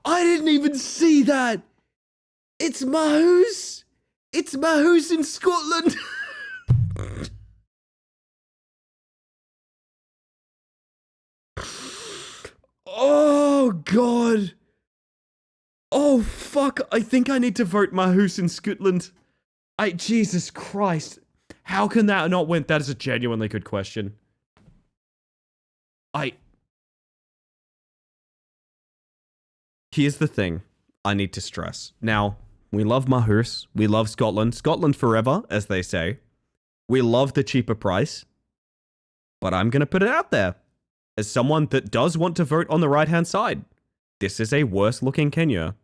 I didn't even see that. It's Mahoos. It's Mahoos in Scotland. Oh, God. Oh, fuck. I think I need to vote Mahoos in Scotland. Jesus Christ. How can that not win? That is a genuinely good question. Here's the thing I need to stress. Now, we love Mahoos. We love Scotland. Scotland forever, as they say. We love the cheaper price. But I'm going to put it out there. As someone that does want to vote on the right-hand side, this is a worse-looking Kenya.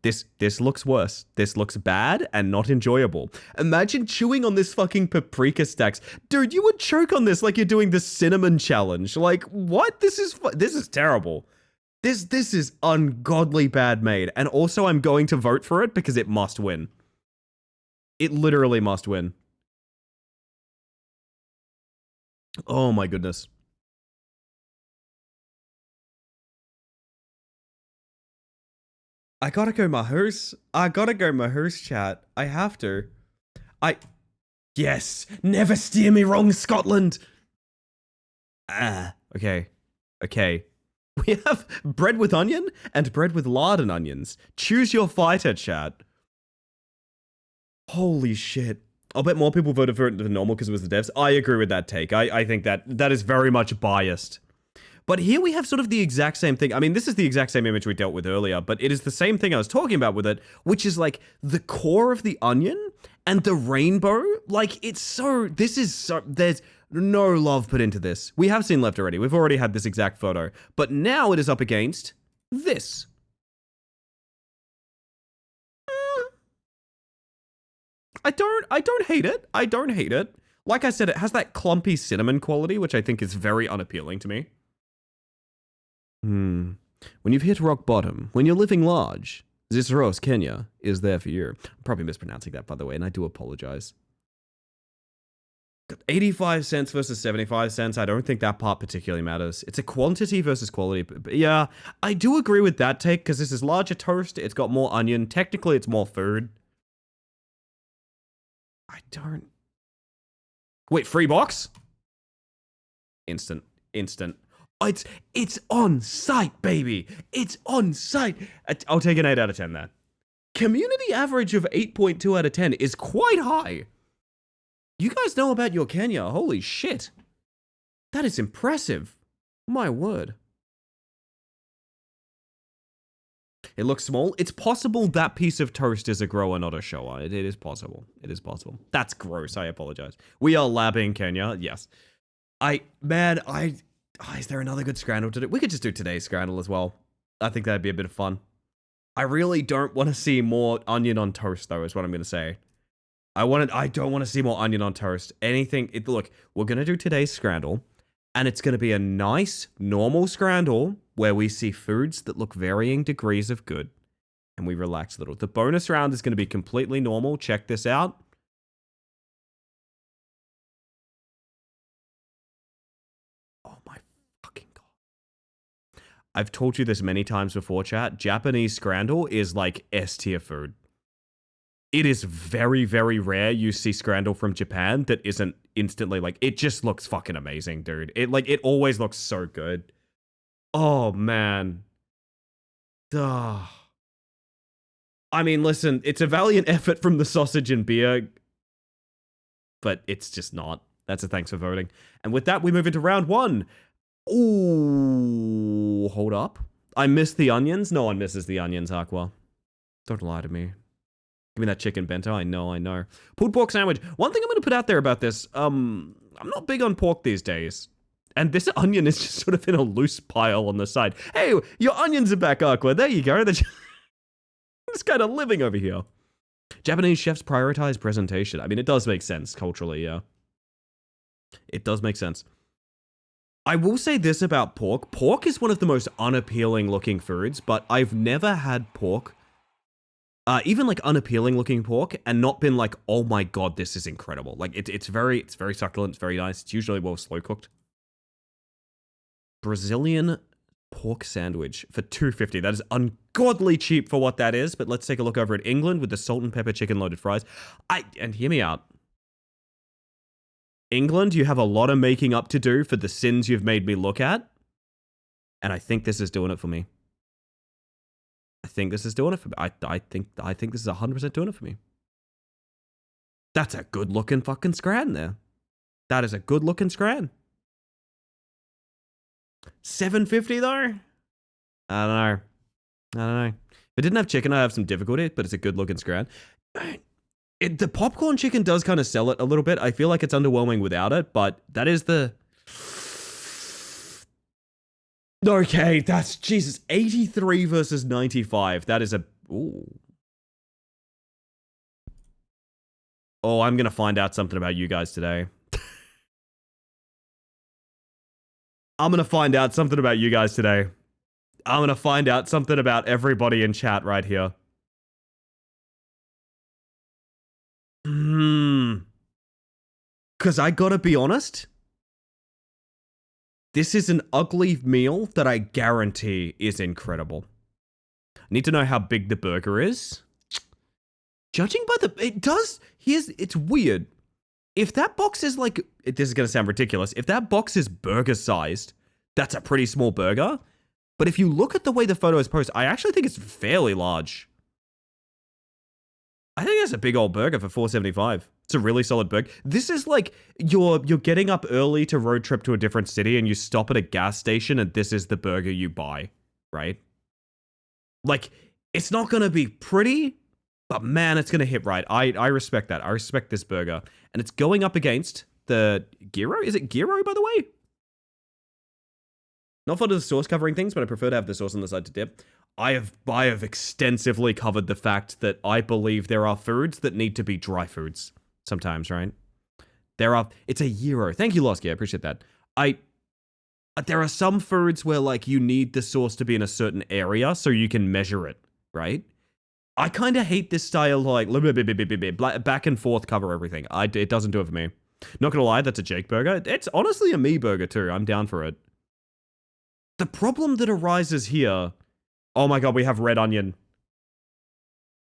This looks worse. This looks bad and not enjoyable. Imagine chewing on this fucking paprika stacks. Dude, you would choke on this like you're doing the cinnamon challenge. Like, what? This is terrible. This is ungodly bad made. And also I'm going to vote for it because it must win. It literally must win. Oh my goodness. I gotta go Mahoos. I gotta go Mahoos, chat. I have to. Yes! Never steer me wrong, Scotland! Okay. Okay. We have bread with onion and bread with lard and onions. Choose your fighter, chat. Holy shit. I'll bet more people voted for it than normal because it was the devs. I agree with that take. I think that is very much biased. But here we have sort of the exact same thing. I mean, this is the exact same image we dealt with earlier, but it is the same thing I was talking about with it, which is like the core of the onion and the rainbow. Like, it's so, there's no love put into this. We have seen left already. We've already had this exact photo, but now it is up against this. I don't hate it. I don't hate it. Like I said, it has that clumpy cinnamon quality, which I think is very unappealing to me. When you've hit rock bottom, when you're living large, Zisros, Kenya, is there for you. I'm probably mispronouncing that, by the way, and I do apologize. 85 cents versus 75 cents. I don't think that part particularly matters. It's a quantity versus quality. But yeah, I do agree with that take, because this is larger toast. It's got more onion. Technically, it's more food. I don't... Wait, free box? Instant. It's on site, baby. It's on site. I'll take an 8 out of 10 there. Community average of 8.2 out of 10 is quite high. You guys know about your Kenya. Holy shit. That is impressive. My word. It looks small. It's possible that piece of toast is a grower, not a shower. It is possible. It is possible. That's gross. I apologize. We are labbing Kenya. Yes. Is there another good Scrandle to do? We could just do today's Scrandle as well. I think that'd be a bit of fun. I really don't want to see more onion on toast, though, is what I'm going to say. I don't want to see more onion on toast. Look, we're going to do today's Scrandle, and it's going to be a nice, normal Scrandle where we see foods that look varying degrees of good, and we relax a little. The bonus round is going to be completely normal. Check this out. Oh my fucking god. I've told you this many times before, chat. Japanese Scrandle is like S-tier food. It is very, very rare you see Scrandle from Japan that isn't instantly like, it just looks fucking amazing, dude. It always looks so good. Oh, man. Duh. I mean, listen, it's a valiant effort from the sausage and beer, but it's just not. That's a thanks for voting. And with that, we move into round 1. Ooh, hold up. I missed the onions? No one misses the onions, Aqua. Don't lie to me. Give me that chicken bento. I know. Pulled pork sandwich. One thing I'm going to put out there about this, I'm not big on pork these days. And this onion is just sort of in a loose pile on the side. Hey, your onions are back, Aqua. There you go. They're just kind of living over here. Japanese chefs prioritize presentation. I mean, it does make sense culturally, yeah. It does make sense. I will say this about pork. Pork is one of the most unappealing looking foods, but I've never had pork, even like unappealing looking pork, and not been like, oh my god, this is incredible. Like it's very succulent, it's very nice. It's usually well slow cooked. Brazilian Pork sandwich for $2.50. That is ungodly cheap for what that is, but let's take a look over at England with the salt and pepper chicken loaded fries. And hear me out. England, you have a lot of making up to do for the sins you've made me look at. And I think this is doing it for me. I think this is doing it for me. I think this is 100% doing it for me. That's a good looking fucking scran there. That is a good looking scran. $7.50 though? I don't know. If it didn't have chicken, I'd have some difficulty, but it's a good looking scran. The popcorn chicken does kind of sell it a little bit. I feel like it's underwhelming without it, but that is the... Okay, that's... Jesus, 83 versus 95. That is a... Ooh. Oh, I'm going to find out something about you guys today. I'm going to find out something about you guys today. I'm going to find out something about everybody in chat right here. Because I gotta be honest, this is an ugly meal that I guarantee is incredible. I need to know how big the burger is. Judging by the... It does... It's weird. If that box is like... This is gonna sound ridiculous. If that box is burger-sized, that's a pretty small burger. But if you look at the way the photo is posted, I actually think it's fairly large. I think that's a big old burger for $4.75. It's a really solid burger. This is like you're getting up early to road trip to a different city and you stop at a gas station and this is the burger you buy, right? Like, it's not going to be pretty, but man, it's going to hit right. I respect that. I respect this burger. And it's going up against the gyro. Is it gyro, by the way? Not fond of the sauce covering things, but I prefer to have the sauce on the side to dip. I have extensively covered the fact that I believe there are foods that need to be dry foods sometimes, right? It's a gyro. Thank you, Losky. I appreciate that. There are some foods where like you need the sauce to be in a certain area so you can measure it, right? I kind of hate this style, like back and forth cover everything. It doesn't do it for me. Not gonna lie, that's a Jake burger. It's honestly a me burger too. I'm down for it. The problem that arises here... Oh my god, we have red onion.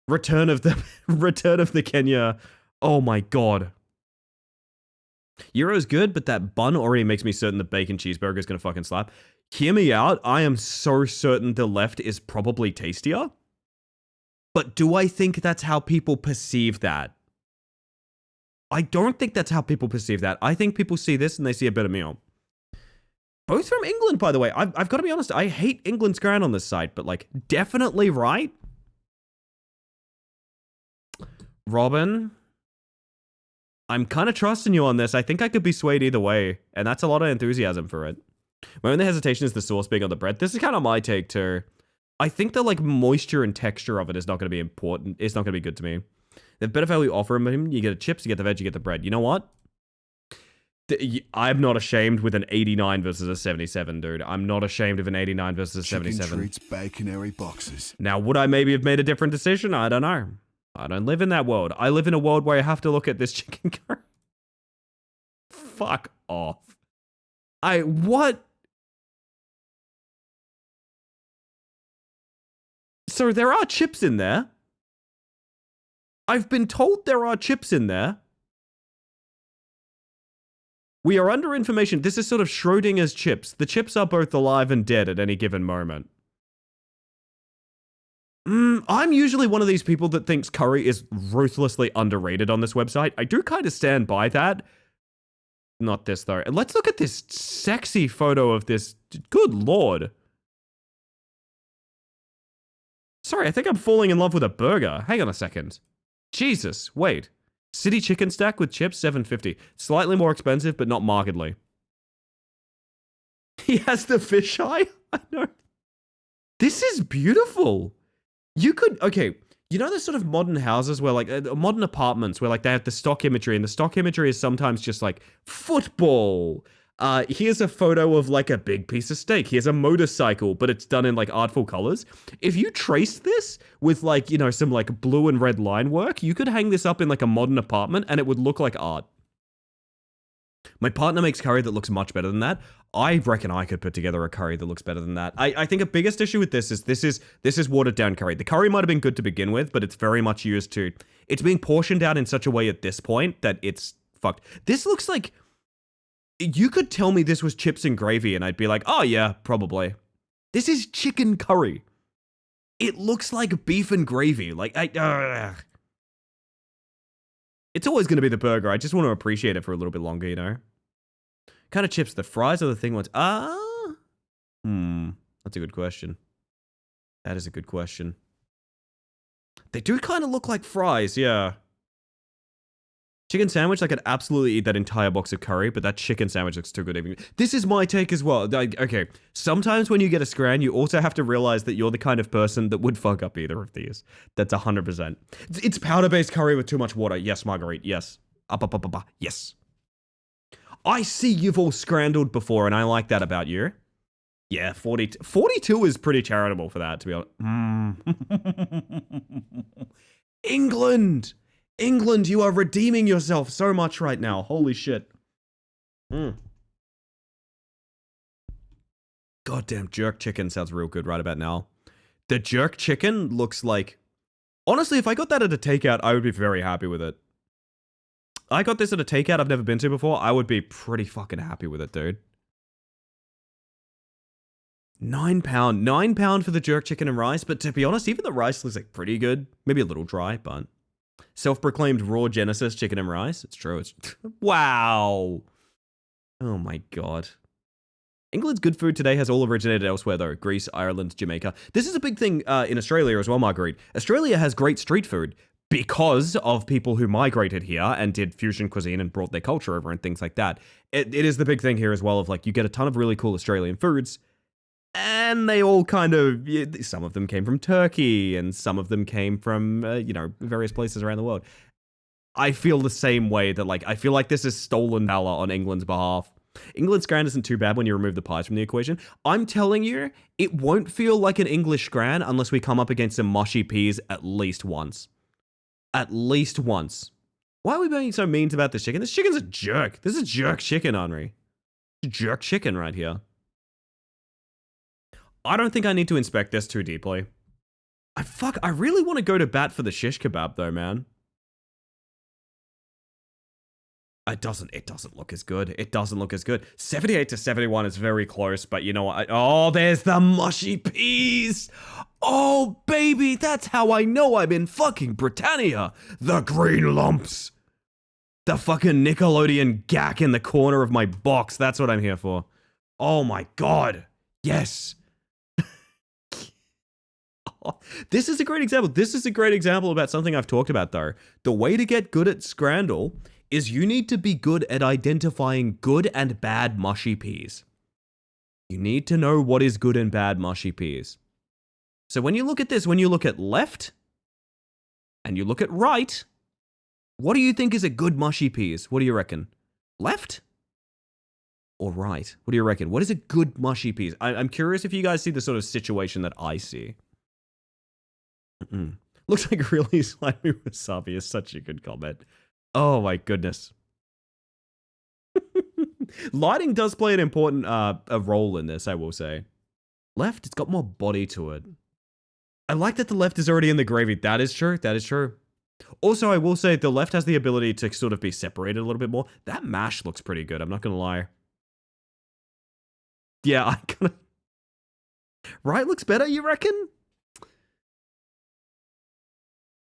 Return of the Kenya. Oh my god. Gyro's good, but that bun already makes me certain the bacon cheeseburger is gonna fucking slap. Hear me out, I am so certain the left is probably tastier. But do I think that's how people perceive that? I don't think that's how people perceive that. I think people see this and they see a better meal. Both from England, by the way. I've got to be honest, I hate England's ground on this site, but like, definitely right. Robin, I'm kind of trusting you on this. I think I could be swayed either way, and that's a lot of enthusiasm for it. My only hesitation is the sauce being on the bread. This is kind of my take too. I think the like moisture and texture of it is not going to be important. It's not going to be good to me. The better value offer him, you get the chips, you get the veg, you get the bread. You know what? I'm not ashamed with an 89 versus a 77, dude. I'm not ashamed of an 89 versus a 77. Chicken treats, baconary boxes. Now, would I maybe have made a different decision? I don't know. I don't live in that world. I live in a world where I have to look at this chicken curry. Fuck off. What? So there are chips in there. I've been told there are chips in there. We are under information. This is sort of Schrodinger's chips. The chips are both alive and dead at any given moment. I'm usually one of these people that thinks curry is ruthlessly underrated on this website. I do kind of stand by that. Not this, though. Let's look at this sexy photo of this. Good lord. Sorry, I think I'm falling in love with a burger. Hang on a second. Jesus, wait. City chicken stack with chips, $7.50. Slightly more expensive, but not markedly. He has the fisheye? I know. This is beautiful. You could, okay, you know those sort of modern houses where like, modern apartments where like they have the stock imagery and the stock imagery is sometimes just like football. Here's a photo of like a big piece of steak. Here's a motorcycle, but it's done in like artful colors. If you trace this with like, you know, some like blue and red line work, you could hang this up in like a modern apartment and it would look like art. My partner makes curry that looks much better than that. I reckon I could put together a curry that looks better than that. I think a biggest issue with this is watered down curry. The curry might have been good to begin with, but it's very much used to... It's being portioned out in such a way at this point that it's fucked. This looks like... You could tell me this was chips and gravy and I'd be like, oh yeah, probably. This is chicken curry. It looks like beef and gravy. Like, it's always going to be the burger. I just want to appreciate it for a little bit longer, you know? Kind of chips, the fries or the thing ones? That's a good question. That is a good question. They do kind of look like fries, yeah. Chicken sandwich, I could absolutely eat that entire box of curry, but that chicken sandwich looks too good even. This is my take as well. Okay, sometimes when you get a scran, you also have to realize that you're the kind of person that would fuck up either of these. That's 100%. It's powder-based curry with too much water. Yes, Marguerite, yes. Yes. I see you've all scrandled before, and I like that about you. Yeah, 42 is pretty charitable for that, to be honest. England! England, you are redeeming yourself so much right now. Holy shit. Goddamn jerk chicken sounds real good right about now. The jerk chicken looks like... Honestly, if I got that at a takeout, I would be very happy with it. I got this at a takeout I've never been to before. I would be pretty fucking happy with it, dude. £9. £9 for the jerk chicken and rice, but to be honest, even the rice looks like pretty good. Maybe a little dry, but... Self-proclaimed raw Genesis chicken and rice. It's true. It's... Wow. Oh my god. England's good food today has all originated elsewhere, though. Greece, Ireland, Jamaica. This is a big thing in Australia as well, Marguerite. Australia has great street food because of people who migrated here and did fusion cuisine and brought their culture over and things like that. It is the big thing here as well of, like, you get a ton of really cool Australian foods, and they all kind of, some of them came from Turkey, and some of them came from, various places around the world. I feel the same way that, like, I feel like this is stolen valor on England's behalf. England's scran isn't too bad when you remove the pies from the equation. I'm telling you, it won't feel like an English scran unless we come up against some mushy peas at least once. At least once. Why are we being so mean about this chicken? This chicken's a jerk. This is jerk chicken, Henri. Jerk chicken right here. I don't think I need to inspect this too deeply. I really want to go to bat for the shish kebab though, man. It doesn't look as good. It doesn't look as good. 78 to 71 is very close, but you know what? Oh, there's the mushy peas. Oh, baby, that's how I know I'm in fucking Britannia. The green lumps. The fucking Nickelodeon gack in the corner of my box. That's what I'm here for. Oh my god. Yes. This is a great example. This is a great example about something I've talked about, though. The way to get good at Scrandle is you need to be good at identifying good and bad mushy peas. You need to know what is good and bad mushy peas. So when you look at this, when you look at left and you look at right, what do you think is a good mushy peas? What do you reckon? Left or right? What do you reckon? What is a good mushy peas? I'm curious if you guys see the sort of situation that I see. Looks like really slimy wasabi is such a good comment. Oh my goodness. Lighting does play an important a role in this, I will say. Left, it's got more body to it. I like that the left is already in the gravy. That is true. That is true. Also, I will say the left has the ability to sort of be separated a little bit more. That mash looks pretty good. I'm not going to lie. Yeah, I kind of... Right looks better, you reckon?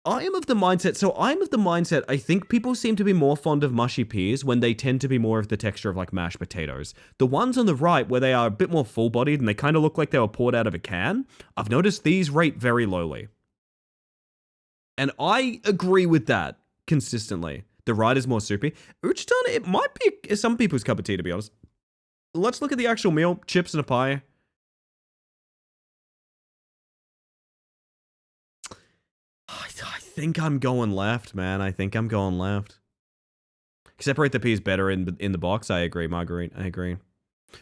I am of the mindset, I think people seem to be more fond of mushy peas when they tend to be more of the texture of like mashed potatoes. The ones on the right where they are a bit more full-bodied and they kind of look like they were poured out of a can, I've noticed these rate very lowly. And I agree with that consistently. The right is more soupy. Uchtan, it might be some people's cup of tea, to be honest. Let's look at the actual meal. Chips and a pie. I think I'm going left, man. I think I'm going left. Separate the peas better in the box. I agree, Marguerite. I agree.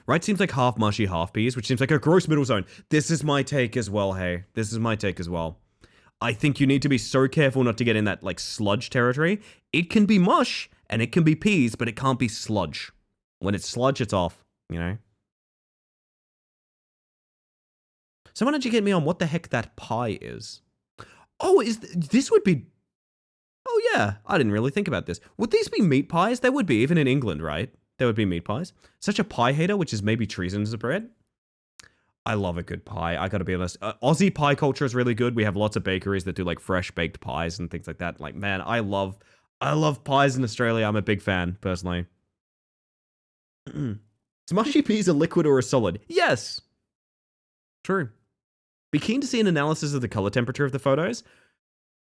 Right seems like half mushy, half peas, which seems like a gross middle zone. This is my take as well, hey. This is my take as well. I think you need to be so careful not to get in that, like, sludge territory. It can be mush, and it can be peas, but it can't be sludge. When it's sludge, it's off, you know? Someone educate me on what the heck that pie is. Oh, this would be... Oh, yeah. I didn't really think about this. Would these be meat pies? They would be, even in England, right? There would be meat pies. Such a pie hater, which is maybe treason as a bread. I love a good pie. I gotta be honest. Aussie pie culture is really good. We have lots of bakeries that do like fresh baked pies and things like that. Like, man, I love pies in Australia. I'm a big fan, personally. Smushy peas a liquid or a solid? Yes. True. Be keen to see an analysis of the color temperature of the photos.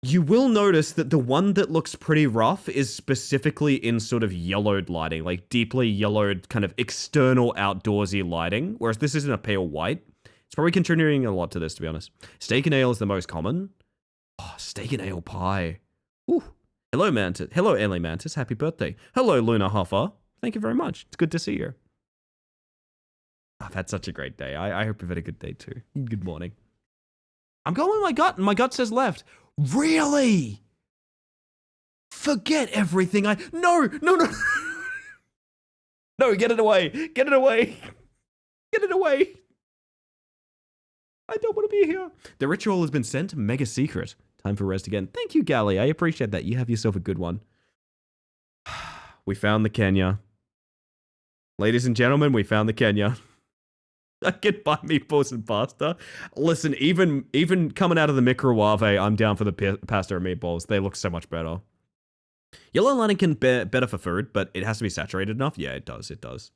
You will notice that the one that looks pretty rough is specifically in sort of yellowed lighting, like deeply yellowed kind of external outdoorsy lighting, whereas this isn't a pale white. It's probably contributing a lot to this, to be honest. Steak and ale is the most common. Oh, steak and ale pie. Ooh. Hello, Mantis. Hello, Ellie Mantis. Happy birthday. Hello, Luna Hoffer. Thank you very much. It's good to see you. I've had such a great day. I hope you've had a good day too. Good morning. I'm going with my gut, and my gut says left. Really? Forget everything No! No, get it away. Get it away. Get it away. I don't want to be here. The ritual has been sent. Mega secret. Time for rest again. Thank you, Gally. I appreciate that. You have yourself a good one. We found the Kenya. Ladies and gentlemen, we found the Kenya. I can buy meatballs and pasta. Listen, even coming out of the microwave, I'm down for the pasta and meatballs. They look so much better. Yellow lining can be better for food, but it has to be saturated enough. Yeah, it does. It does.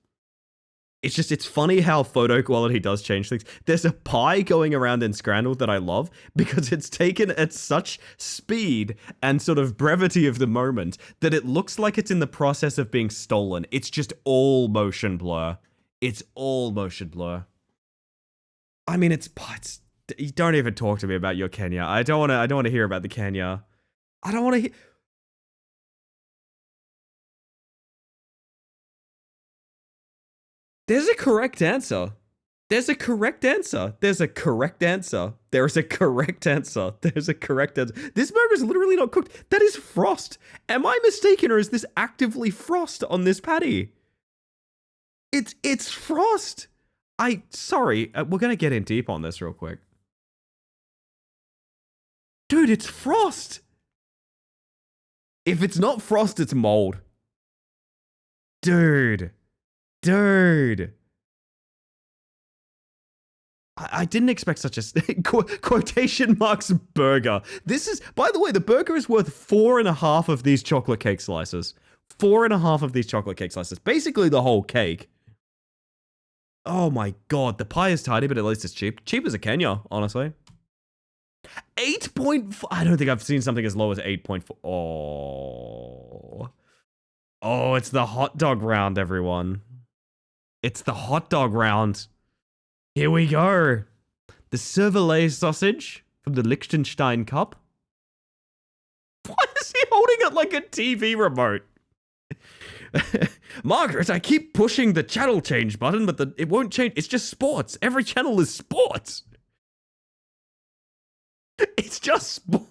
It's funny how photo quality does change things. There's a pie going around in Scrandal that I love because it's taken at such speed and sort of brevity of the moment that it looks like it's in the process of being stolen. It's just all motion blur. It's all motion blur. I mean, it's don't even talk to me about your Kenya. I don't want to hear about the Kenya. I don't want to hear. There's a correct answer. There's a correct answer. There's a correct answer. There is a correct answer. There's a correct answer. This burger's literally not cooked. That is frost. Am I mistaken, or is this actively frost on this patty? It's frost. Sorry, we're gonna get in deep on this real quick. Dude, it's frost. If it's not frost, it's mold. Dude. I didn't expect such a quotation marks burger. This is, by the way, the burger is worth 4.5 of these chocolate cake slices. 4.5 of these chocolate cake slices. Basically the whole cake. Oh my god, the pie is tiny, but at least it's cheap. Cheap as a Kenya, honestly. 8.4. I don't think I've seen something as low as 8.4. Oh, it's the hot dog round, everyone. It's the hot dog round. Here we go. The Cervelet sausage from the Liechtenstein Cup. Why is he holding it like a TV remote? Margaret, I keep pushing the channel change button, but it won't change. It's just sports. Every channel is sports. It's just sports.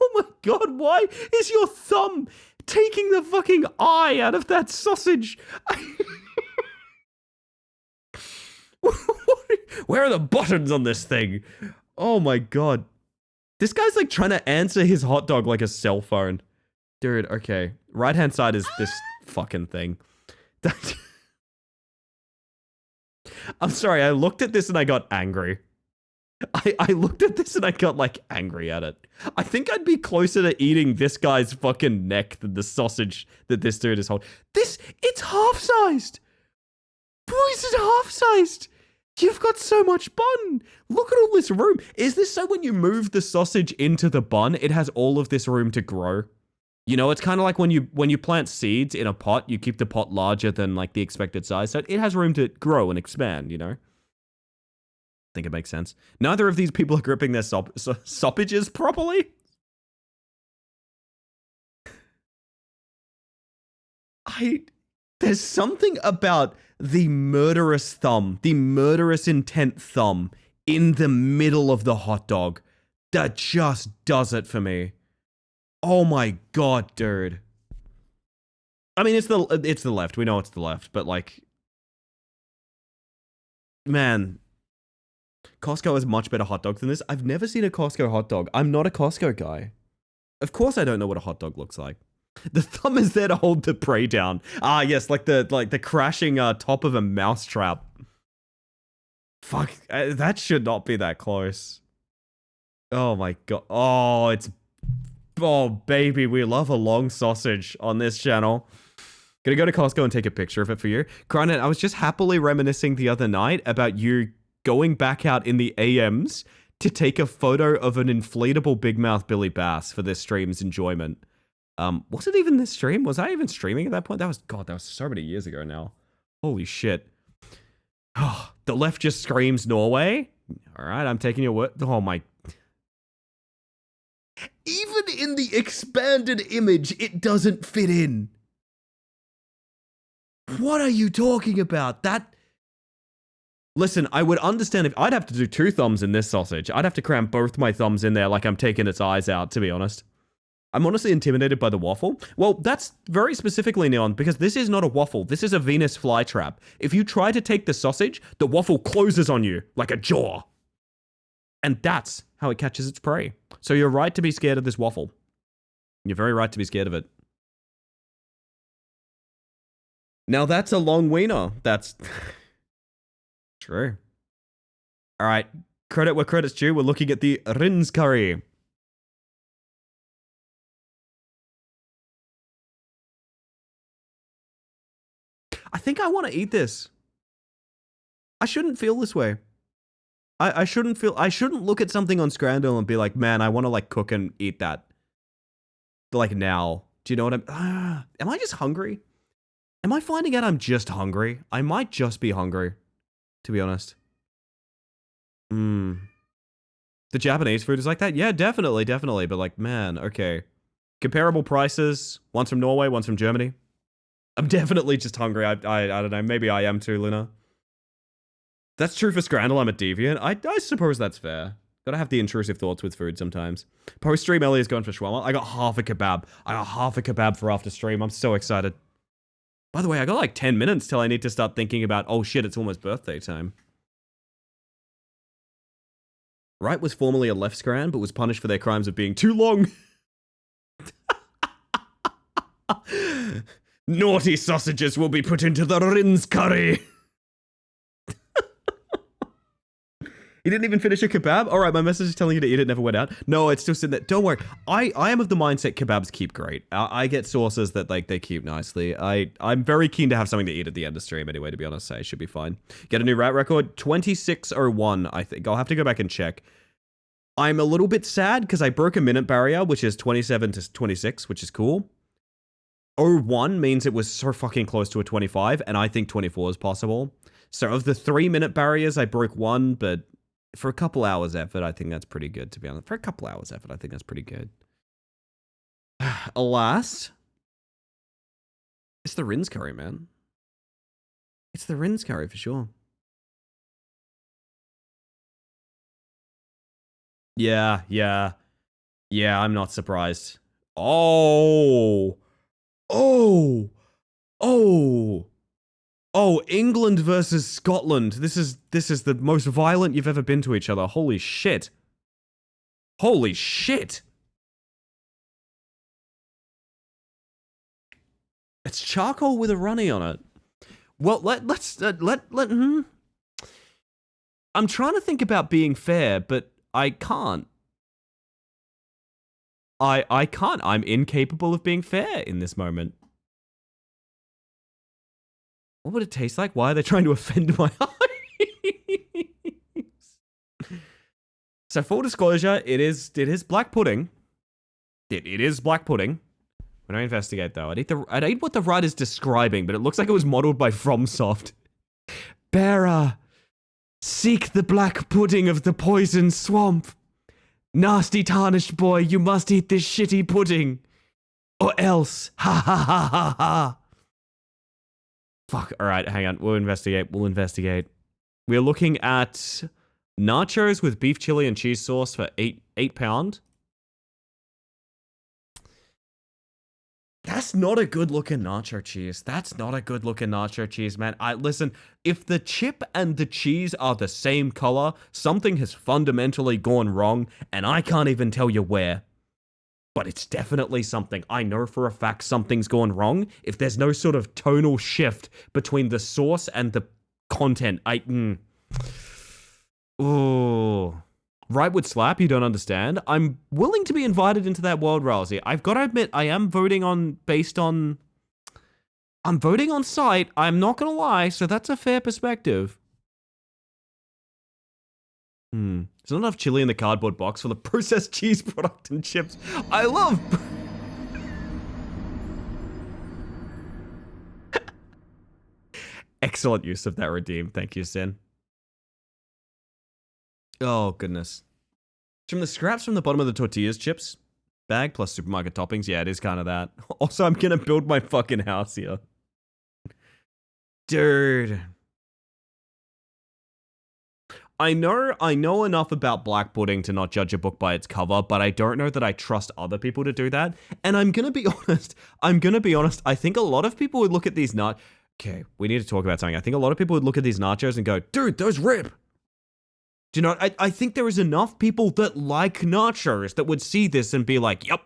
Oh my god, why is your thumb taking the fucking eye out of that sausage? Where are the buttons on this thing? Oh my god. This guy's like trying to answer his hot dog like a cell phone. Dude, okay. Right hand side is this fucking thing. I'm sorry, I looked at this and I got angry. I looked at this and I got like angry at it. I think I'd be closer to eating this guy's fucking neck than the sausage that this dude is holding. It's half-sized. Boys, it's half-sized. You've got so much bun. Look at all this room. Is this so when you move the sausage into the bun, it has all of this room to grow? You know, it's kind of like when you plant seeds in a pot, you keep the pot larger than like the expected size, so it has room to grow and expand, you know? I think it makes sense. Neither of these people are gripping their sausages properly. There's something about the murderous thumb, the murderous intent thumb in the middle of the hot dog that just does it for me. Oh my god, dude. I mean, it's the left. We know it's the left, but like, man, Costco has much better hot dogs than this. I've never seen a Costco hot dog. I'm not a Costco guy. Of course, I don't know what a hot dog looks like. The thumb is there to hold the prey down. Ah, yes, like the crashing top of a mousetrap. Fuck, that should not be that close. Oh my god. Oh baby, we love a long sausage on this channel. Gonna go to Costco and take a picture of it for you. Granted, I was just happily reminiscing the other night about you going back out in the AMs to take a photo of an inflatable Big Mouth Billy Bass for this stream's enjoyment. Was it even this stream? Was I even streaming at that point? That was so many years ago now. Holy shit. Oh, the left just screams Norway. All right, I'm taking your word. Oh my. Even in the expanded image, it doesn't fit in. What are you talking about? Listen, I would understand if I'd have to do 2 thumbs in this sausage. I'd have to cram both my thumbs in there like I'm taking its eyes out, to be honest. I'm honestly intimidated by the waffle. Well, that's very specifically, Neon, because this is not a waffle. This is a Venus flytrap. If you try to take the sausage, the waffle closes on you like a jaw. And that's how it catches its prey. So you're right to be scared of this waffle. You're very right to be scared of it. Now that's a long wiener. That's true. All right. Credit where credit's due. We're looking at the Rins curry. I think I want to eat this. I shouldn't feel this way. I shouldn't look at something on Scrandle and be like, man, I want to like cook and eat that. Like now. Do you know what am I just hungry? Am I finding out I'm just hungry? I might just be hungry, to be honest. The Japanese food is like that? Yeah, definitely. But like, man, okay. Comparable prices. One's from Norway, one's from Germany. I'm definitely just hungry. I don't know. Maybe I am too, Luna. That's true for Scrandle. I'm a deviant. I suppose that's fair. Gotta have the intrusive thoughts with food sometimes. Post-stream, Ellie's going for shawarma. I got half a kebab for after stream. I'm so excited. By the way, I got like 10 minutes till I need to start thinking about, oh shit, it's almost birthday time. Wright was formerly a left scran, but was punished for their crimes of being too long. Naughty sausages will be put into the Rins curry. You didn't even finish a kebab? All right, my message is telling you to eat it, never went out. No, it's still sitting there. Don't worry. I am of the mindset kebabs keep great. I get sauces that like they keep nicely. I'm very keen to have something to eat at the end of stream anyway, to be honest. So I should be fine. Get a new rat record. 2601, I think. I'll have to go back and check. I'm a little bit sad because I broke a minute barrier, which is 27 to 26, which is cool. 01 means it was so fucking close to a 25, and I think 24 is possible. So of the 3-minute barriers, I broke 1, but for a couple hours effort, I think that's pretty good, to be honest. For a couple hours effort, I think that's pretty good. Alas, it's the Rins curry, man. It's the Rins curry for sure. Yeah, I'm not surprised. Oh, England versus Scotland. This is the most violent you've ever been to each other. Holy shit. Holy shit. It's charcoal with a runny on it. Well, I'm trying to think about being fair, but I can't. I can't. I'm incapable of being fair in this moment. What would it taste like? Why are they trying to offend my eyes? So full disclosure, it is black pudding. It is black pudding. When I investigate though, I'd eat what the writer's describing, but it looks like it was modeled by FromSoft. Bearer, seek the black pudding of the poison swamp. Nasty tarnished boy, you must eat this shitty pudding. Or else, ha ha ha ha ha. Fuck, alright, hang on, we'll investigate. We're looking at nachos with beef chili and cheese sauce for £8. That's not a good looking nacho cheese. That's not a good looking nacho cheese, man. Listen, if the chip and the cheese are the same color, something has fundamentally gone wrong, and I can't even tell you where. But it's definitely something. I know for a fact something's gone wrong if there's no sort of tonal shift between the sauce and the content. Ooh. Right would slap, you don't understand. I'm willing to be invited into that world, Rousey. I've got to admit, I am voting on I'm voting on sight, I'm not gonna lie, so that's a fair perspective. There's not enough chili in the cardboard box for the processed cheese product and chips. I love... Excellent use of that redeem. Thank you, Sin. Oh, goodness. From the scraps from the bottom of the tortillas chips bag plus supermarket toppings. Yeah, it is kind of that. Also, I'm gonna build my fucking house here. Dude. I know enough about black pudding to not judge a book by its cover, but I don't know that I trust other people to do that. And I'm gonna be honest. I think a lot of people would look at these Okay, we need to talk about something. I think a lot of people would look at these nachos and go, dude, those rip. Do you know, I think there is enough people that like nachos that would see this and be like, yep,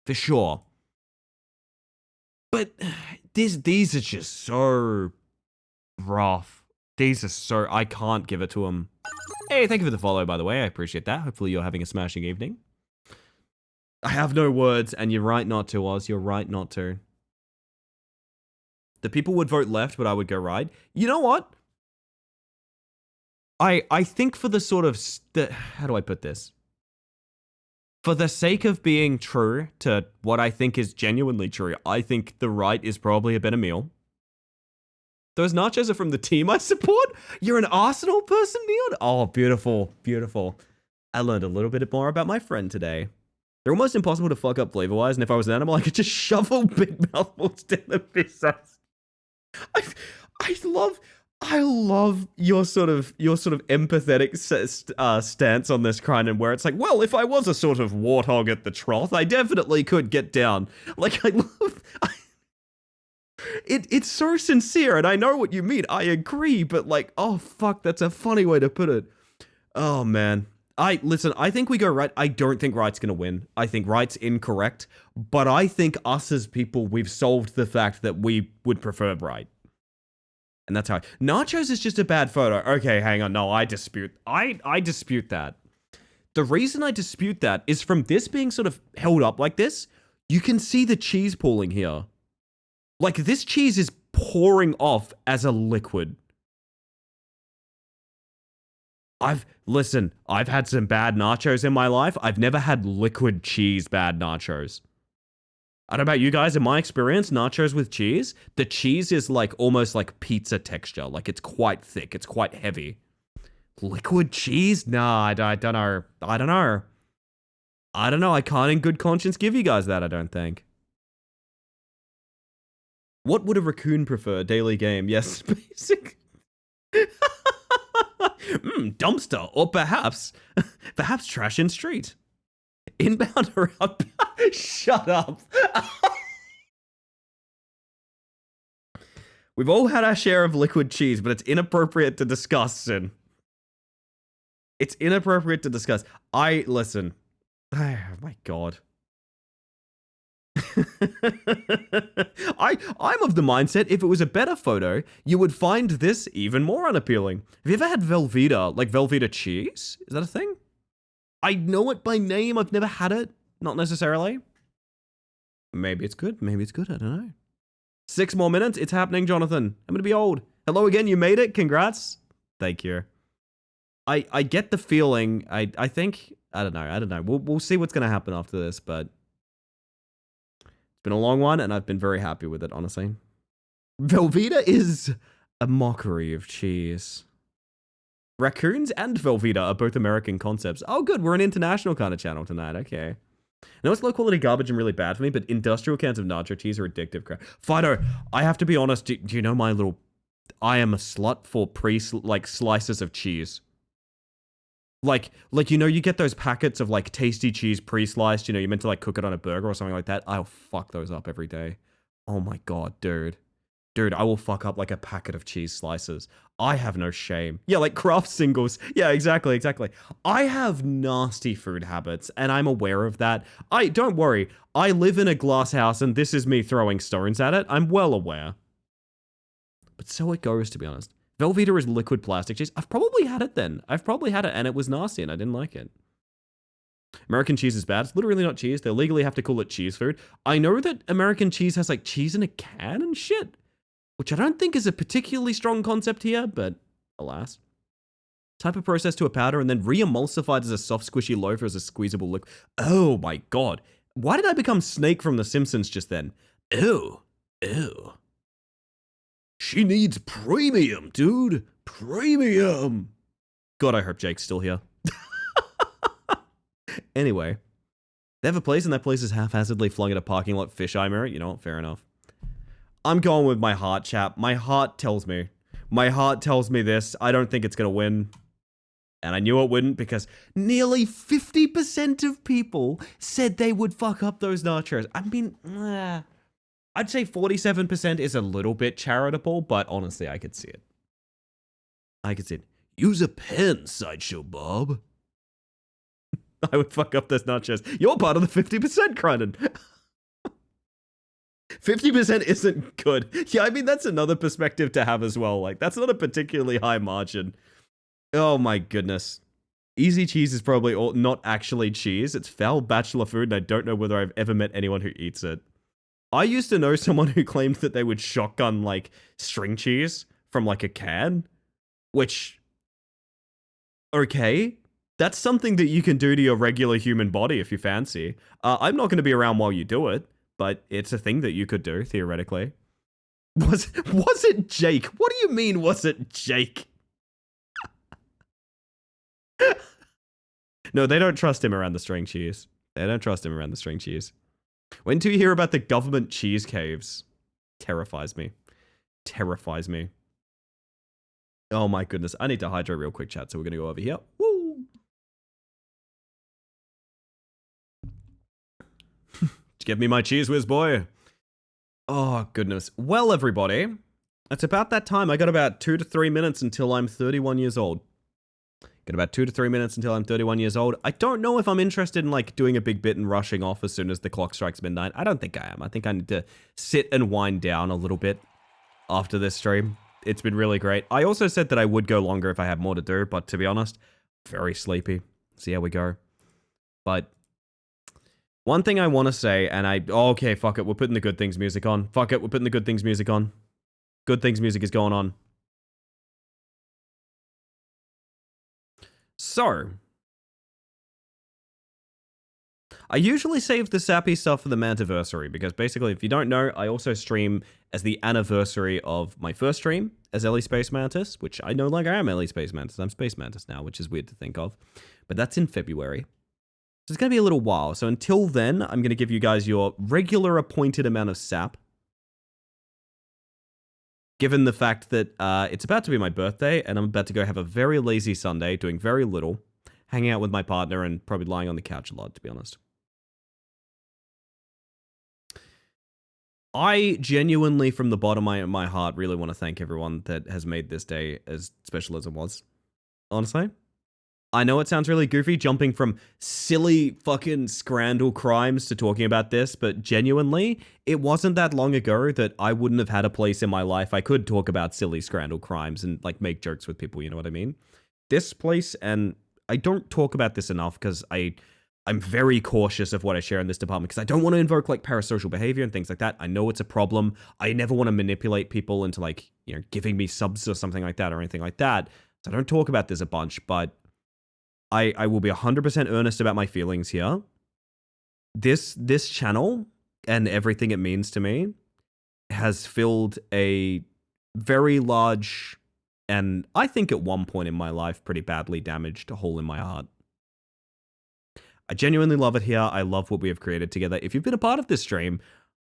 for sure. But these are just so rough. These are so... I can't give it to them. Hey, thank you for the follow, by the way. I appreciate that. Hopefully you're having a smashing evening. I have no words, and you're right not to, Oz. You're right not to. The people would vote left, but I would go right. You know what? I think for the sort of... how do I put this? For the sake of being true to what I think is genuinely true, I think the right is probably a better meal. Those nachos are from the team I support? You're an Arsenal person, Neon? Oh, beautiful, beautiful. I learned a little bit more about my friend today. They're almost impossible to fuck up flavor-wise, and if I was an animal, I could just shovel big mouthfuls down the pizzas. I love your sort of empathetic stance on this, Krynan, where it's like, well, if I was a sort of warthog at the trough, I definitely could get down. Like, I love... It's so sincere, and I know what you mean. I agree, but like, oh fuck, that's a funny way to put it. Oh man. Listen, I think we go right. I don't think right's gonna win. I think right's incorrect, but I think us as people, we've solved the fact that we would prefer right. And that's how Nachos is just a bad photo. Okay, hang on. No, I dispute that. The reason I dispute that is from this being sort of held up like this, you can see the cheese pooling here. Like, this cheese is pouring off as a liquid. I've had some bad nachos in my life. I've never had liquid cheese bad nachos. I don't know about you guys, in my experience, nachos with cheese, the cheese is like almost like pizza texture. Like, it's quite thick. It's quite heavy. Liquid cheese? Nah, I don't know. I don't know. I can't in good conscience give you guys that, I don't think. What would a raccoon prefer? Daily game. Yes, basic. Dumpster. Or perhaps trash in street. Inbound or outbound? Shut up. We've all had our share of liquid cheese, but it's inappropriate to discuss, Sin. It's inappropriate to discuss. Listen. Oh my god. I'm of the mindset, if it was a better photo, you would find this even more unappealing. Have you ever had Velveeta, like Velveeta cheese? Is that a thing? I know it by name, I've never had it. Not necessarily. Maybe it's good, I don't know. 6 more minutes, it's happening, Jonathan. I'm gonna be old. Hello again, you made it, congrats. Thank you. I get the feeling, I think, I don't know. We'll see what's gonna happen after this, but it's been a long one, and I've been very happy with it, honestly. Velveeta is a mockery of cheese. Raccoons and Velveeta are both American concepts. Oh, good, we're an international kind of channel tonight, okay. I know it's low-quality garbage and really bad for me, but industrial cans of nacho cheese are addictive crap. Fido, I have to be honest, do you know my little... I am a slut for slices of cheese. Like, you know, you get those packets of like tasty cheese pre-sliced, you know, you're meant to like cook it on a burger or something like that. I'll fuck those up every day. Oh my god, dude. Dude, I will fuck up like a packet of cheese slices. I have no shame. Yeah, like Kraft singles. Yeah, exactly. I have nasty food habits, and I'm aware of that. Don't worry, I live in a glass house, and this is me throwing stones at it. I'm well aware. But so it goes, to be honest. Velveeta is liquid plastic cheese. I've probably had it then. I've probably had it, and it was nasty, and I didn't like it. American cheese is bad. It's literally not cheese. They legally have to call it cheese food. I know that American cheese has like cheese in a can and shit, which I don't think is a particularly strong concept here, but alas. Type of process to a powder and then re-emulsified as a soft squishy loaf or as a squeezable liquid. Oh my god. Why did I become Snake from The Simpsons just then? Ew. Ew. She needs premium, dude. Premium. God, I hope Jake's still here. Anyway. They have a place and that place is haphazardly flung at a parking lot fisheye mirror. You know what? Fair enough. I'm going with my heart, chap. My heart tells me. My heart tells me this. I don't think it's going to win. And I knew it wouldn't because nearly 50% of people said they would fuck up those nachos. I mean, I'd say 47% is a little bit charitable, but honestly, I could see it. I could see it. Use a pen, Sideshow Bob. I would fuck up those nachos. You're part of the 50%, Crinan. 50% isn't good. Yeah, I mean, that's another perspective to have as well. Like, that's not a particularly high margin. Oh my goodness. Easy cheese is probably not actually cheese. It's foul bachelor food, and I don't know whether I've ever met anyone who eats it. I used to know someone who claimed that they would shotgun, like, string cheese from, like, a can. Which... okay. That's something that you can do to your regular human body if you fancy. I'm not going to be around while you do it, but it's a thing that you could do, theoretically. Was it Jake? What do you mean, was it Jake? No, they don't trust him around the string cheese. They don't trust him around the string cheese. When do you hear about the government cheese caves? Terrifies me. Terrifies me. Oh my goodness. I need to hydrate real quick, chat, so we're going to go over here. Woo! Give me my cheese whiz, boy. Oh, goodness. Well, everybody, it's about that time. I got about 2 to 3 minutes until I'm 31 years old. Got about 2 to 3 minutes until I'm 31 years old. I don't know if I'm interested in, like, doing a big bit and rushing off as soon as the clock strikes midnight. I don't think I am. I think I need to sit and wind down a little bit after this stream. It's been really great. I also said that I would go longer if I had more to do, but to be honest, very sleepy. See how we go. But one thing I want to say, and okay, fuck it, we're putting the Good Things music on. Fuck it, we're putting the Good Things music on. Good Things music is going on. So, I usually save the sappy stuff for the Mantiversary, because basically, if you don't know, I also stream as the anniversary of my first stream as Ellie Space Mantis, which I no longer am Ellie Space Mantis, I'm Space Mantis now, which is weird to think of. But that's in February. So it's going to be a little while. So until then, I'm going to give you guys your regular appointed amount of sap. Given the fact that it's about to be my birthday, and I'm about to go have a very lazy Sunday, doing very little, hanging out with my partner, and probably lying on the couch a lot, to be honest. I genuinely, from the bottom of my heart, really want to thank everyone that has made this day as special as it was. Honestly. I know it sounds really goofy, jumping from silly fucking Scrandal crimes to talking about this, but genuinely, it wasn't that long ago that I wouldn't have had a place in my life I could talk about silly Scrandal crimes and, like, make jokes with people, you know what I mean? This place, and I don't talk about this enough because I'm very cautious of what I share in this department because I don't want to invoke, like, parasocial behavior and things like that. I know it's a problem. I never want to manipulate people into, like, you know, giving me subs or something like that or anything like that. So I don't talk about this a bunch, but I will be 100% earnest about my feelings here. This channel and everything it means to me has filled a very large, and I think at one point in my life, pretty badly damaged hole in my heart. I genuinely love it here. I love what we have created together. If you've been a part of this stream,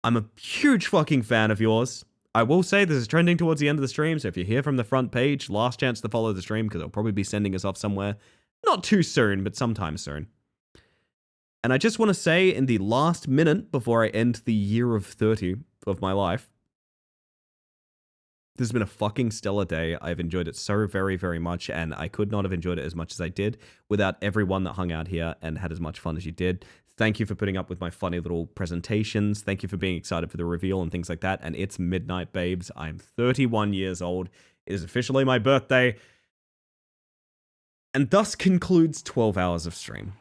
I'm a huge fucking fan of yours. I will say this is trending towards the end of the stream, so if you're here from the front page, last chance to follow the stream, because I'll probably be sending us off somewhere. Not too soon, but sometime soon. And I just want to say in the last minute before I end the year of 30 of my life, this has been a fucking stellar day. I've enjoyed it so very, very much, and I could not have enjoyed it as much as I did without everyone that hung out here and had as much fun as you did. Thank you for putting up with my funny little presentations. Thank you for being excited for the reveal and things like that. And it's midnight, babes. I'm 31 years old. It is officially my birthday. And thus concludes 12 hours of stream.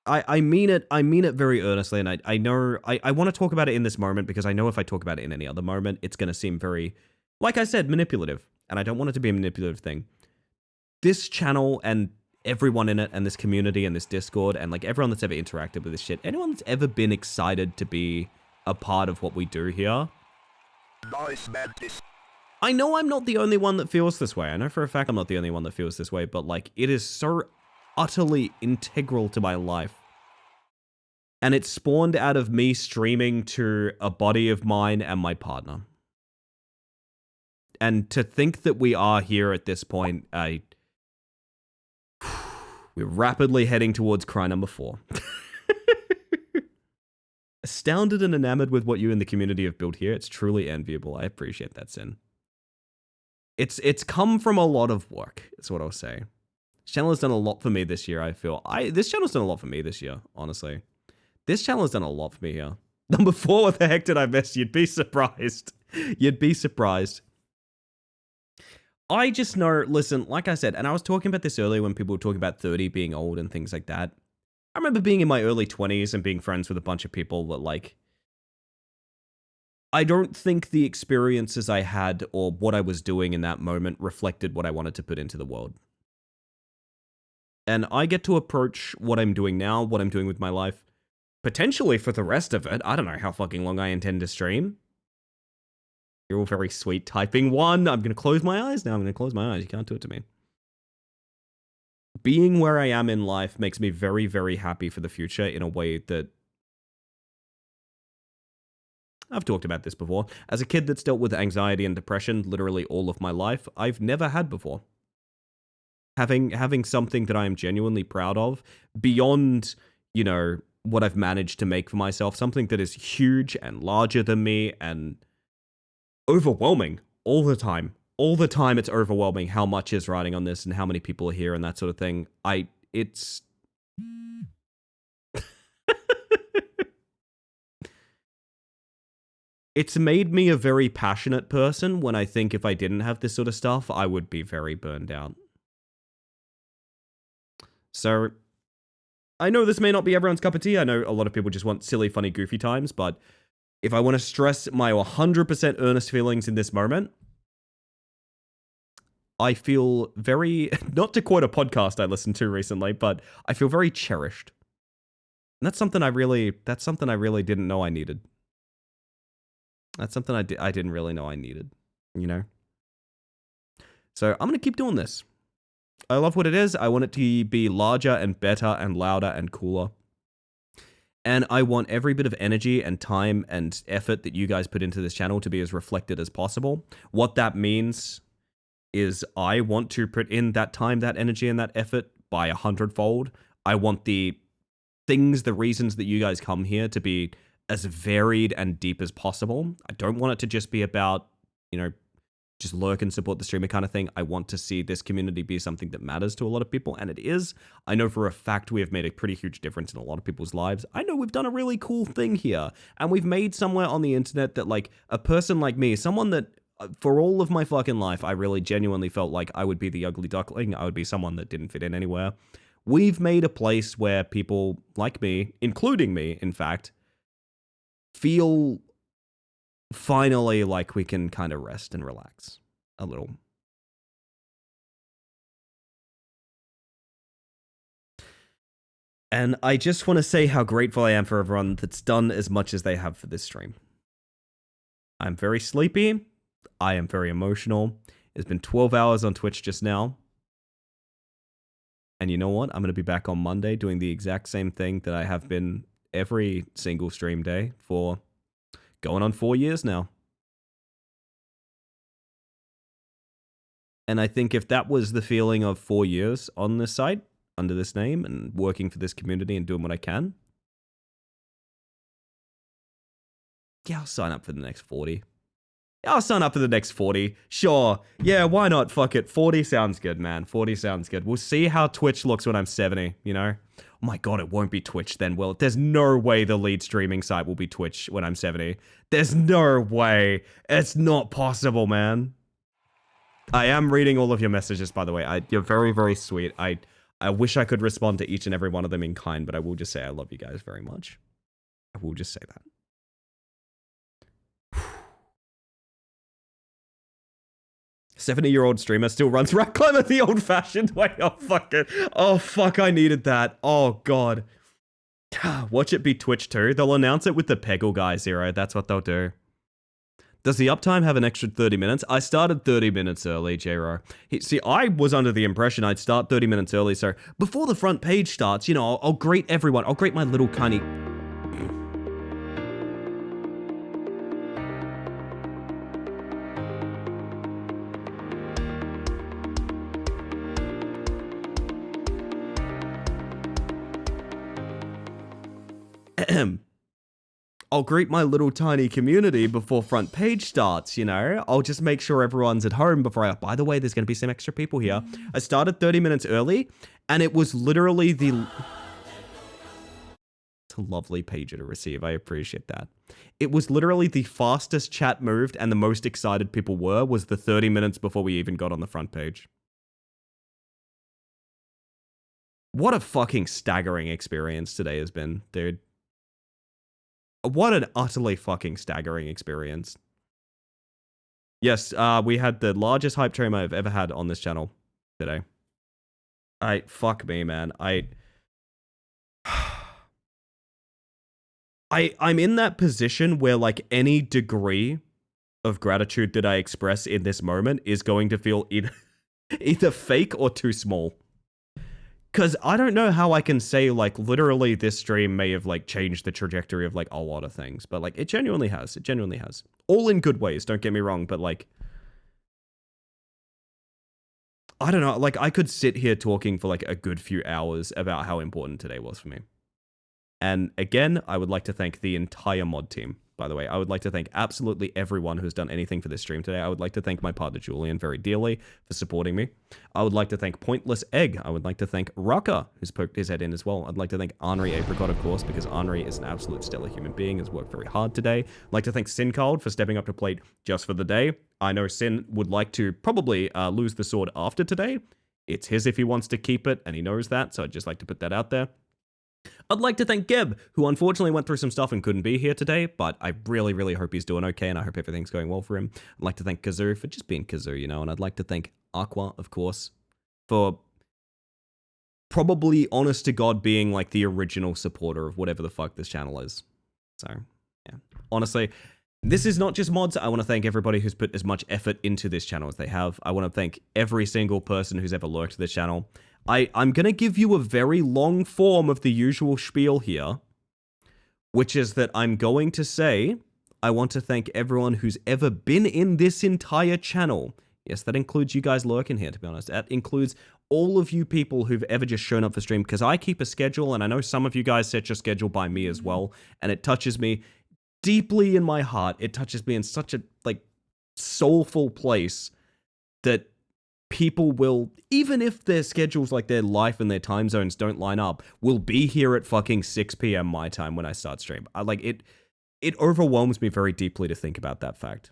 I mean it very earnestly, and I know I want to talk about it in this moment because I know if I talk about it in any other moment, it's going to seem very, like I said, manipulative, and I don't want it to be a manipulative thing. This channel and everyone in it and this community and this Discord and like everyone that's ever interacted with this shit, anyone that's ever been excited to be a part of what we do here, I know I'm not the only one that feels this way. I know for a fact I'm not the only one that feels this way, but like it is so utterly integral to my life. And it spawned out of me streaming to a buddy of mine and my partner. And to think that we are here at this point, we're rapidly heading towards cry number 4. Astounded and enamored with what you and the community have built here. It's truly enviable. I appreciate that, Sin. It's come from a lot of work, is what I'll say. This channel has done a lot for me this year, I feel. This channel's done a lot for me this year, honestly. This channel has done a lot for me here. Number 4, what the heck did I miss? You'd be surprised. You'd be surprised. I just know, listen, like I said, and I was talking about this earlier when people were talking about 30 being old and things like that. I remember being in my early 20s and being friends with a bunch of people that, like, I don't think the experiences I had or what I was doing in that moment reflected what I wanted to put into the world. And I get to approach what I'm doing now, what I'm doing with my life, potentially for the rest of it. I don't know how fucking long I intend to stream. You're all very sweet typing. 1, I'm going to close my eyes now. I'm going to close my eyes. You can't do it to me. Being where I am in life makes me very, very happy for the future in a way that I've talked about this before. As a kid that's dealt with anxiety and depression literally all of my life, I've never had before. Having something that I am genuinely proud of beyond, you know, what I've managed to make for myself, something that is huge and larger than me and overwhelming all the time. All the time it's overwhelming how much is riding on this and how many people are here and that sort of thing. It's It's made me a very passionate person when I think if I didn't have this sort of stuff, I would be very burned out. So, I know this may not be everyone's cup of tea. I know a lot of people just want silly, funny, goofy times, but if I want to stress my 100% earnest feelings in this moment, I feel very, not to quote a podcast I listened to recently, but I feel very cherished. And that's something I really didn't know I needed. That's something I didn't really know I needed, you know? So I'm going to keep doing this. I love what it is. I want it to be larger and better and louder and cooler. And I want every bit of energy and time and effort that you guys put into this channel to be as reflected as possible. What that means is I want to put in that time, that energy, and that effort by 100-fold. I want the things, the reasons that you guys come here to be as varied and deep as possible. I don't want it to just be about, you know, just lurk and support the streamer kind of thing. I want to see this community be something that matters to a lot of people, and it is. I know for a fact we have made a pretty huge difference in a lot of people's lives. I know we've done a really cool thing here, and we've made somewhere on the internet that, like, a person like me, someone that, for all of my fucking life, I really genuinely felt like I would be the ugly duckling. I would be someone that didn't fit in anywhere. We've made a place where people like me, including me, in fact, feel finally like we can kind of rest and relax a little. And I just want to say how grateful I am for everyone that's done as much as they have for this stream. I'm very sleepy. I am very emotional. It's been 12 hours on Twitch just now. And you know what? I'm going to be back on Monday doing the exact same thing that I have been every single stream day for going on 4 years now. And I think if that was the feeling of 4 years on this site, under this name, and working for this community and doing what I can, yeah, I'll sign up for the next 40. I'll sign up for the next 40. Sure. Yeah, why not? Fuck it. 40 sounds good, man. 40 sounds good. We'll see how Twitch looks when I'm 70, you know? Oh my god, it won't be Twitch then, will it? There's no way the lead streaming site will be Twitch when I'm 70. There's no way. It's not possible, man. I am reading all of your messages, by the way. You're very, very sweet. I wish I could respond to each and every one of them in kind, but I will just say I love you guys very much. I will just say that. 70-year-old streamer still runs Rock Climber the old-fashioned way. Oh, fuck it. Oh, fuck, I needed that. Oh, God. Watch it be Twitch too. They'll announce it with the Peggle guy, Zero. That's what they'll do. Does the uptime have an extra 30 minutes? I started 30 minutes early, J-Ro. See, I was under the impression I'd start 30 minutes early, so before the front page starts, you know, I'll greet everyone. I'll greet my little tiny... I'll greet my little tiny community before front page starts, you know? I'll just make sure everyone's at home before I... By the way, there's going to be some extra people here. I started 30 minutes early, and it was literally the... It's a lovely pager to receive. I appreciate that. It was literally the fastest chat moved and the most excited people were was the 30 minutes before we even got on the front page. What a fucking staggering experience today has been, dude. What an utterly fucking staggering experience. Yes, we had the largest hype train I've ever had on this channel today. Fuck me, man. I'm in that position where, like, any degree of gratitude that I express in this moment is going to feel either fake or too small. Because I don't know how I can say, like, literally this stream may have, like, changed the trajectory of, like, a lot of things. But, like, it genuinely has. It genuinely has. All in good ways, don't get me wrong. But, like, I don't know. Like, I could sit here talking for, like, a good few hours about how important today was for me. And, again, I would like to thank the entire mod team. By the way, I would like to thank absolutely everyone who's done anything for this stream today. I would like to thank my partner Julian very dearly for supporting me. I would like to thank Pointless Egg. I would like to thank Rucker, who's poked his head in as well. I'd like to thank Henri Apricot, of course, because Henri is an absolute stellar human being, has worked very hard today. I'd like to thank Sincold for stepping up to plate just for the day. I know Sin would like to probably lose the sword after today. It's his if he wants to keep it, and he knows that, so I'd just like to put that out there. I'd like to thank Geb, who unfortunately went through some stuff and couldn't be here today, but I really, really hope he's doing okay, and I hope everything's going well for him. I'd like to thank Kazoo for just being Kazoo, you know, and I'd like to thank Aqua, of course, for probably, honest to God, being, like, the original supporter of whatever the fuck this channel is. So, yeah. Honestly, this is not just mods. I want to thank everybody who's put as much effort into this channel as they have. I want to thank every single person who's ever lurked this channel. I'm going to give you a very long form of the usual spiel here, which is that I'm going to say, I want to thank everyone who's ever been in this entire channel. Yes, that includes you guys lurking here, to be honest. That includes all of you people who've ever just shown up for stream, because I keep a schedule, and I know some of you guys set your schedule by me as well, and it touches me deeply in my heart. It touches me in such a, like, soulful place that people will, even if their schedules, like their life and their time zones don't line up, will be here at fucking 6 p.m. my time when I start stream. It overwhelms me very deeply to think about that fact.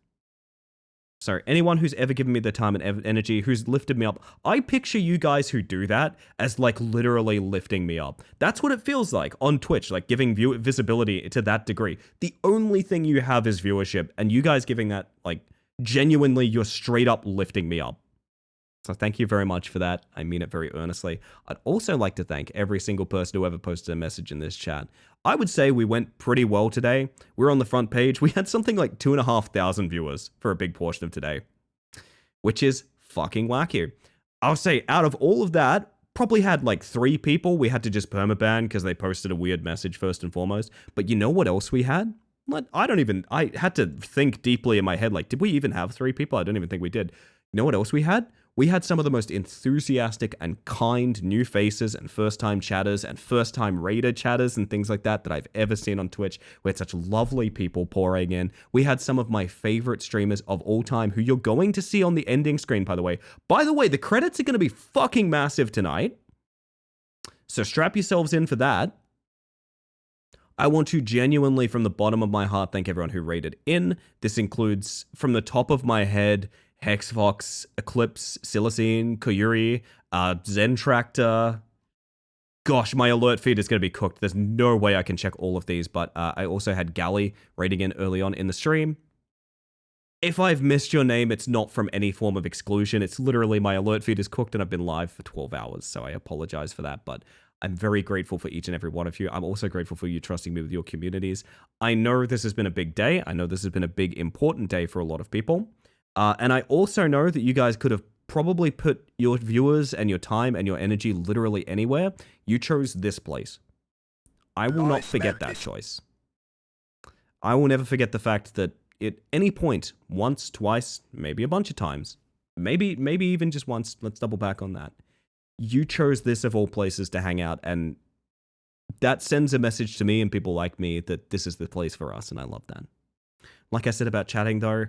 So anyone who's ever given me the time and energy, who's lifted me up, I picture you guys who do that as, like, literally lifting me up. That's what it feels like on Twitch, like giving visibility to that degree. The only thing you have is viewership, and you guys giving that, like, genuinely, you're straight up lifting me up. So thank you very much for that. I mean it very earnestly. I'd also like to thank every single person who ever posted a message in this chat. I would say we went pretty well today. We're on the front page. We had something like 2,500 viewers for a big portion of today, which is fucking wacky. I'll say out of all of that, probably had like 3 people we had to just permaban because they posted a weird message first and foremost. But you know what else we had? I had to think deeply in my head, like, did we even have 3 people? I don't even think we did. You know what else we had? We had some of the most enthusiastic and kind new faces and first-time chatters and first-time raider chatters and things like that I've ever seen on Twitch. We had such lovely people pouring in. We had some of my favorite streamers of all time who you're going to see on the ending screen, by the way. By the way, the credits are going to be fucking massive tonight. So strap yourselves in for that. I want to genuinely, from the bottom of my heart, thank everyone who rated in. This includes, from the top of my head, Hexfox, Eclipse, Silicene, Koyuri, Zentractor. Gosh, my alert feed is going to be cooked. There's no way I can check all of these, but I also had Galley rating in early on in the stream. If I've missed your name, it's not from any form of exclusion. It's literally my alert feed is cooked and I've been live for 12 hours, so I apologize for that, but I'm very grateful for each and every one of you. I'm also grateful for you trusting me with your communities. I know this has been a big day. I know this has been a big, important day for a lot of people. And I also know that you guys could have probably put your viewers and your time and your energy literally anywhere. You chose this place. I will not forget that choice. I will never forget the fact that at any point, once, twice, maybe a bunch of times, maybe even just once, let's double back on that. You chose this of all places to hang out, and that sends a message to me and people like me that this is the place for us, and I love that. Like I said about chatting though,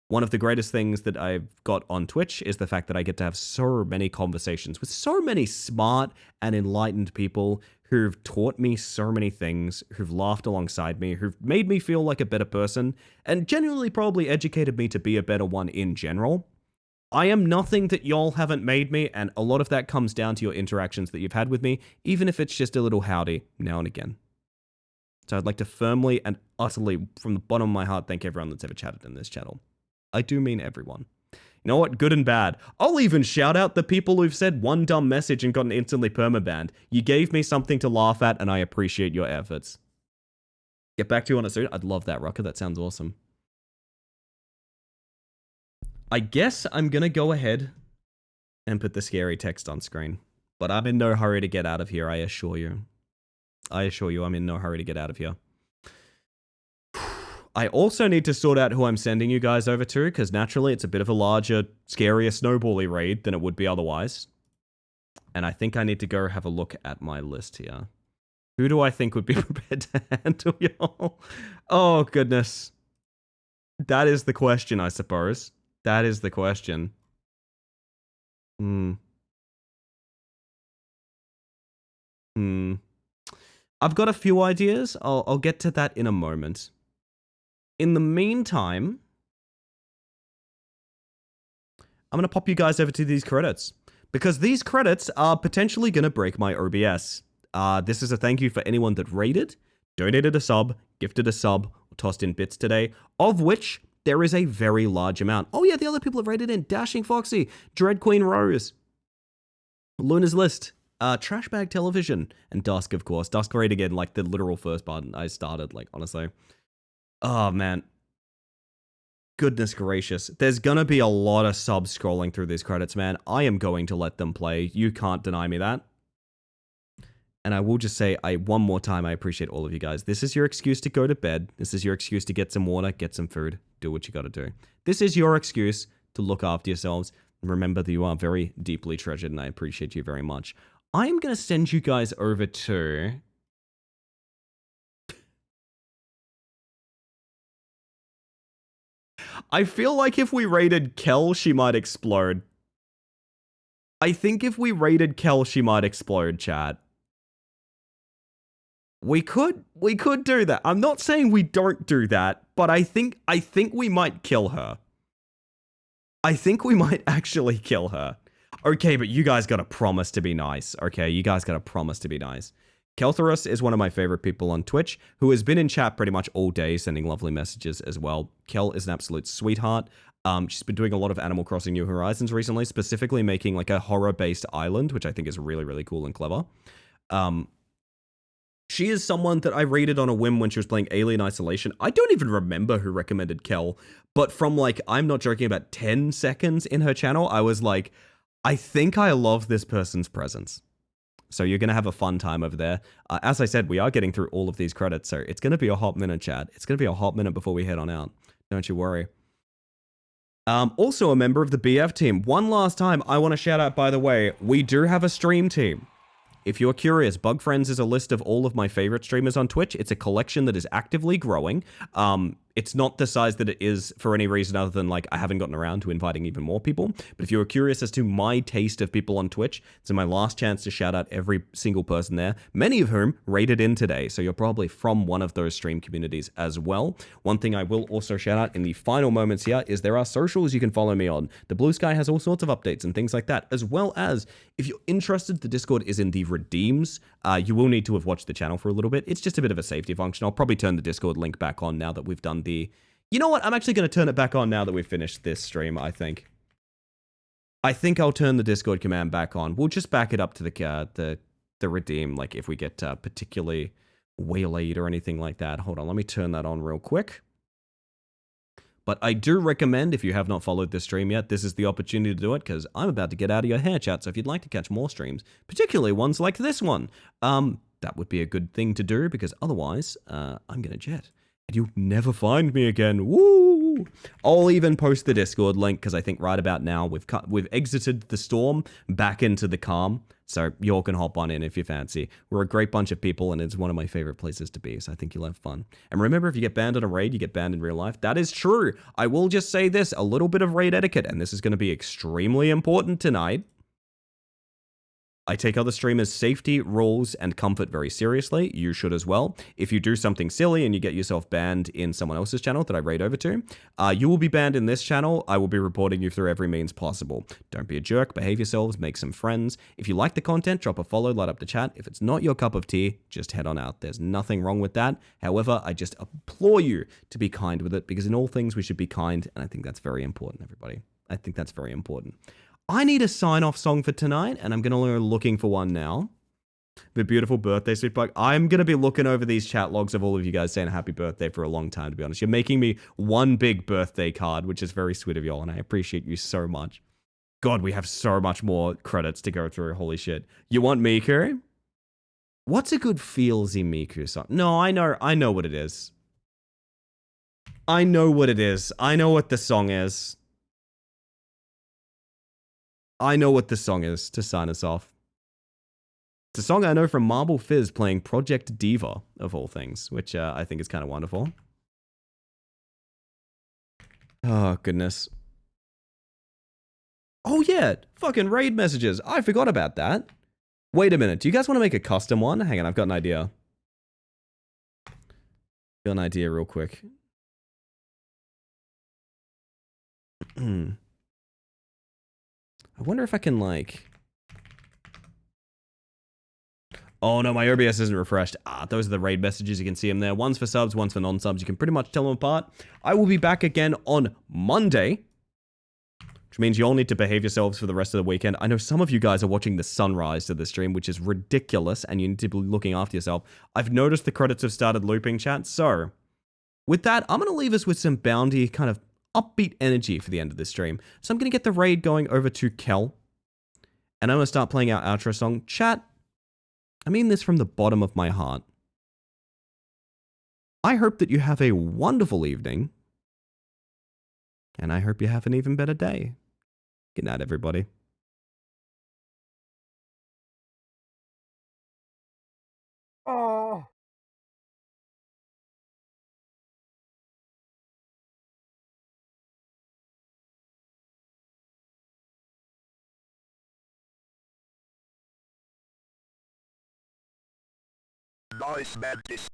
one of the greatest things that I've got on Twitch is the fact that I get to have so many conversations with so many smart and enlightened people who've taught me so many things, who've laughed alongside me, who've made me feel like a better person, and genuinely probably educated me to be a better one in general. I am nothing that y'all haven't made me, and a lot of that comes down to your interactions that you've had with me, even if it's just a little howdy now and again. So I'd like to firmly and utterly, from the bottom of my heart, thank everyone that's ever chatted in this channel. I do mean everyone. You know what? Good and bad. I'll even shout out the people who've said one dumb message and gotten instantly permabanned. You gave me something to laugh at, and I appreciate your efforts. Get back to you on it soon. I'd love that, Rucker. That sounds awesome. I guess I'm gonna go ahead and put the scary text on screen. But I'm in no hurry to get out of here, I assure you. I assure you, I'm in no hurry to get out of here. I also need to sort out who I'm sending you guys over to, because naturally it's a bit of a larger, scarier, snowbally raid than it would be otherwise. And I think I need to go have a look at my list here. Who do I think would be prepared to handle y'all? Oh, goodness. That is the question, I suppose. That is the question. I've got a few ideas. I'll get to that in a moment. In the meantime, I'm going to pop you guys over to these credits, because these credits are potentially going to break my OBS. This is a thank you for anyone that rated, donated a sub, gifted a sub, or tossed in bits today, of which there is a very large amount. Oh yeah, the other people have rated in: Dashing Foxy, Dread Queen Rose, Luna's List, Trashbag Television, and Dusk, of course. Dusk rated in like the literal first button I started, like, honestly. Oh, man. Goodness gracious. There's gonna be a lot of subs scrolling through these credits, man. I am going to let them play. You can't deny me that. And I will just say, one more time, I appreciate all of you guys. This is your excuse to go to bed. This is your excuse to get some water, get some food, do what you gotta do. This is your excuse to look after yourselves. Remember that you are very deeply treasured, and I appreciate you very much. I'm gonna send you guys over to... I feel like if we raided Kel, she might explode. I think if we raided Kel, she might explode, chat. We could do that. I'm not saying we don't do that, but I think we might kill her. I think we might actually kill her. Okay, but you guys gotta promise to be nice. Okay, you guys gotta promise to be nice. Keltherus is one of my favorite people on Twitch, who has been in chat pretty much all day, sending lovely messages as well. Kel is an absolute sweetheart. She's been doing a lot of Animal Crossing New Horizons recently, specifically making like a horror-based island, which I think is really, really cool and clever. She is someone that I rated on a whim when she was playing Alien Isolation. I don't even remember who recommended Kel, but from like, I'm not joking, about 10 seconds in her channel, I was like, I think I love this person's presence. So you're going to have a fun time over there. As I said, we are getting through all of these credits, so it's going to be a hot minute, chat. It's going to be a hot minute before we head on out. Don't you worry. Also a member of the BF team. One last time, I want to shout out, by the way, we do have a stream team. If you're curious, Bug Friends is a list of all of my favorite streamers on Twitch. It's a collection that is actively growing. It's not the size that it is for any reason other than, like, I haven't gotten around to inviting even more people. But if you're curious as to my taste of people on Twitch, it's my last chance to shout out every single person there, many of whom rated in today. So you're probably from one of those stream communities as well. One thing I will also shout out in the final moments here is there are socials you can follow me on. The Blue Sky has all sorts of updates and things like that, as well as if you're interested, the Discord is in the redeems. You will need to have watched the channel for a little bit. It's just a bit of a safety function. I'll probably turn the Discord link back on now that we've done the... You know what? I'm actually going to turn it back on now that we've finished this stream, I think. I think I'll turn the Discord command back on. We'll just back it up to the redeem, like if we get particularly waylaid or anything like that. Hold on, let me turn that on real quick. But I do recommend, if you have not followed this stream yet, this is the opportunity to do it, because I'm about to get out of your hair, chat. So if you'd like to catch more streams, particularly ones like this one, that would be a good thing to do, because otherwise, I'm going to jet. And you'll never find me again. Woo! I'll even post the Discord link, because I think right about now, we've exited the storm back into the calm. So you all can hop on in if you fancy. We're a great bunch of people, and it's one of my favorite places to be, so I think you'll have fun. And remember, if you get banned on a raid, you get banned in real life. That is true. I will just say this, a little bit of raid etiquette, and this is going to be extremely important tonight. I take other streamers' safety, rules, and comfort very seriously. You should as well. If you do something silly and you get yourself banned in someone else's channel that I raid over to, you will be banned in this channel. I will be reporting you through every means possible. Don't be a jerk, behave yourselves, make some friends. If you like the content, drop a follow, light up the chat. If it's not your cup of tea, just head on out. There's nothing wrong with that. However, I just implore you to be kind with it, because in all things we should be kind, and I think that's very important, everybody. I think that's very important. I need a sign-off song for tonight, and I'm going to go looking for one now. The beautiful birthday, Sweet Bug. I'm going to be looking over these chat logs of all of you guys saying happy birthday for a long time, to be honest. You're making me one big birthday card, which is very sweet of y'all, and I appreciate you so much. God, we have so much more credits to go through. Holy shit. You want Miku? What's a good feelsy Miku song? No, I know what it is. I know what it is. I know what the song is. I know what the song is to sign us off. It's a song I know from Marble Fizz playing Project Diva, of all things, which I think is kind of wonderful. Oh, goodness. Oh, yeah. Fucking raid messages. I forgot about that. Wait a minute. Do you guys want to make a custom one? Hang on, I've got an idea. Got an idea real quick. I wonder if I can, like... Oh, no, my OBS isn't refreshed. Those are the raid messages. You can see them there. One's for subs, one's for non-subs. You can pretty much tell them apart. I will be back again on Monday, which means you all need to behave yourselves for the rest of the weekend. I know some of you guys are watching the sunrise to the stream, which is ridiculous, and you need to be looking after yourself. I've noticed the credits have started looping, chat. So, with that, I'm going to leave us with some Bounty kind of upbeat energy for the end of this stream. So I'm going to get the raid going over to Kel, and I'm going to start playing our outro song. Chat, I mean this from the bottom of my heart. I hope that you have a wonderful evening, and I hope you have an even better day. Good night, everybody. Oh. Nice, Mantis.